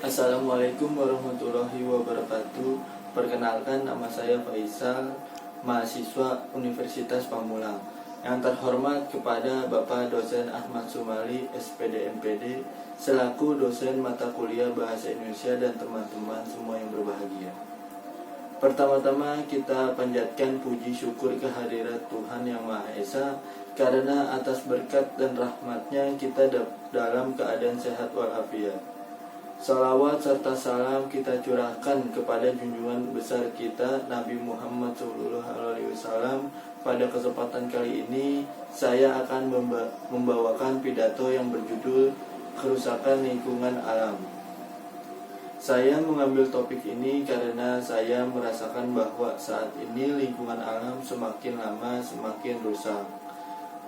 Assalamualaikum warahmatullahi wabarakatuh. Perkenalkan, nama saya Faisal, mahasiswa Universitas Pamulang. Yang terhormat kepada Bapak Dosen Ahmad Sumali, SPD MPD, selaku dosen mata kuliah Bahasa Indonesia, dan teman-teman semua yang berbahagia. Pertama-tama kita panjatkan puji syukur kehadirat Tuhan Yang Maha Esa, karena atas berkat dan rahmatnya kita dalam keadaan sehat walafiat. Salawat serta salam kita curahkan kepada junjungan besar kita Nabi Muhammad SAW. Pada kesempatan kali ini saya akan membawakan pidato yang berjudul Kerusakan Lingkungan Alam. Saya mengambil topik ini karena saya merasakan bahwa saat ini lingkungan alam semakin lama semakin rusak.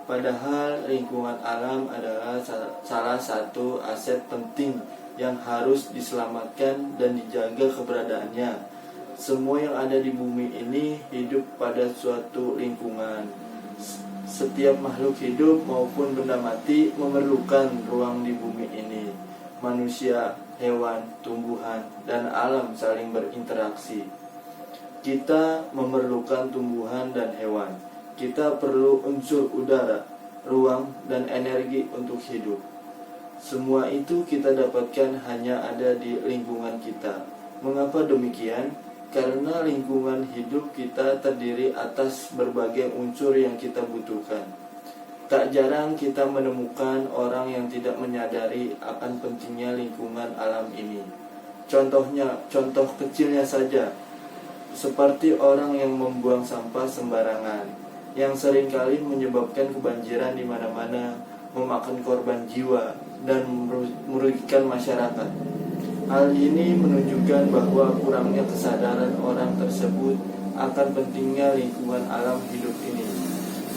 Padahal lingkungan alam adalah salah satu aset penting yang harus diselamatkan dan dijaga keberadaannya. Semua yang ada di bumi ini hidup pada suatu lingkungan. Setiap makhluk hidup maupun benda mati memerlukan ruang di bumi ini. Manusia, hewan, tumbuhan, dan alam saling berinteraksi. Kita memerlukan tumbuhan dan hewan. Kita perlu unsur udara, ruang, dan energi untuk hidup. Semua itu kita dapatkan hanya ada di lingkungan kita. Mengapa demikian? Karena lingkungan hidup kita terdiri atas berbagai unsur yang kita butuhkan. Tak jarang kita menemukan orang yang tidak menyadari akan pentingnya lingkungan alam ini. Contoh kecilnya saja, seperti orang yang membuang sampah sembarangan, yang seringkali menyebabkan kebanjiran di mana-mana, memakan korban jiwa, dan merugikan masyarakat. Hal ini menunjukkan bahwa kurangnya kesadaran orang tersebut akan pentingnya lingkungan alam hidup ini.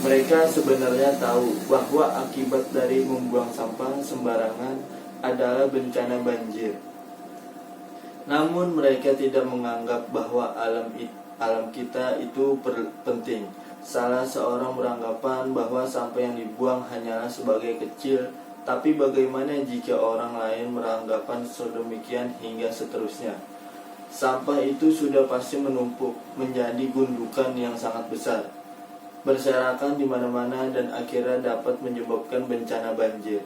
Mereka sebenarnya tahu bahwa akibat dari membuang sampah sembarangan adalah bencana banjir. Namun mereka tidak menganggap bahwa alam kita itu penting. Salah seorang beranggapan bahwa sampah yang dibuang hanyalah sebagai kecil, tapi bagaimana jika orang lain beranggapan sedemikian hingga seterusnya? Sampah itu sudah pasti menumpuk menjadi gundukan yang sangat besar, berserakan di mana-mana, dan akhirnya dapat menyebabkan bencana banjir.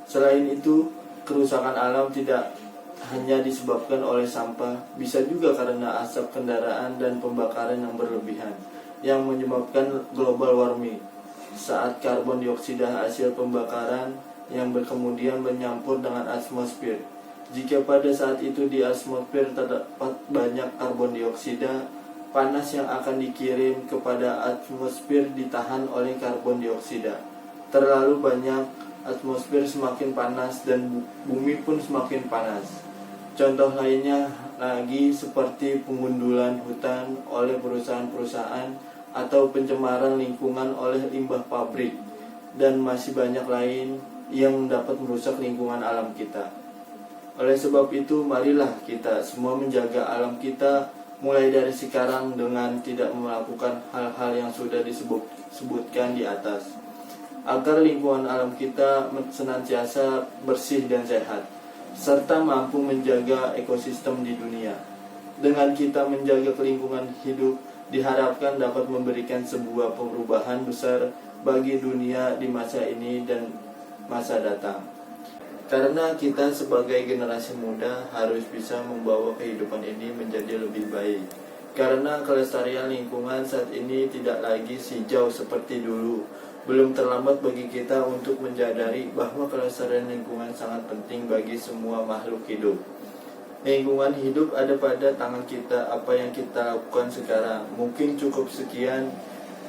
Selain itu, kerusakan alam tidak hanya disebabkan oleh sampah, bisa juga karena asap kendaraan dan pembakaran yang berlebihan, yang menyebabkan global warming. Saat karbon dioksida hasil pembakaran yang kemudian menyampur dengan atmosfer. Jika pada saat itu di atmosfer terdapat banyak karbon dioksida, panas yang akan dikirim kepada atmosfer ditahan oleh karbon dioksida. Terlalu banyak, atmosfer semakin panas dan bumi pun semakin panas. Contoh lainnya lagi seperti pengundulan hutan oleh perusahaan-perusahaan atau pencemaran lingkungan oleh limbah pabrik, dan masih banyak lain yang dapat merusak lingkungan alam kita. Oleh sebab itu, marilah kita semua menjaga alam kita mulai dari sekarang dengan tidak melakukan hal-hal yang sudah disebutkan di atas, agar lingkungan alam kita senantiasa bersih dan sehat, serta mampu menjaga ekosistem di dunia. Dengan kita menjaga lingkungan hidup, diharapkan dapat memberikan sebuah perubahan besar bagi dunia di masa ini dan masa datang. Karena kita sebagai generasi muda harus bisa membawa kehidupan ini menjadi lebih baik. Karena kelestarian lingkungan saat ini tidak lagi hijau seperti dulu. Belum terlambat bagi kita untuk menyadari bahwa kelestarian lingkungan sangat penting bagi semua makhluk hidup. Lingkungan hidup ada pada tangan kita. Apa yang kita lakukan sekarang. Mungkin cukup sekian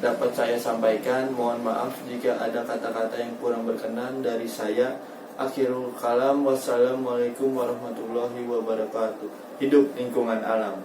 dapat saya sampaikan. Mohon maaf jika ada kata-kata yang kurang berkenan dari saya. Akhirul kalam. Wassalamualaikum warahmatullahi wabarakatuh. Hidup lingkungan alam.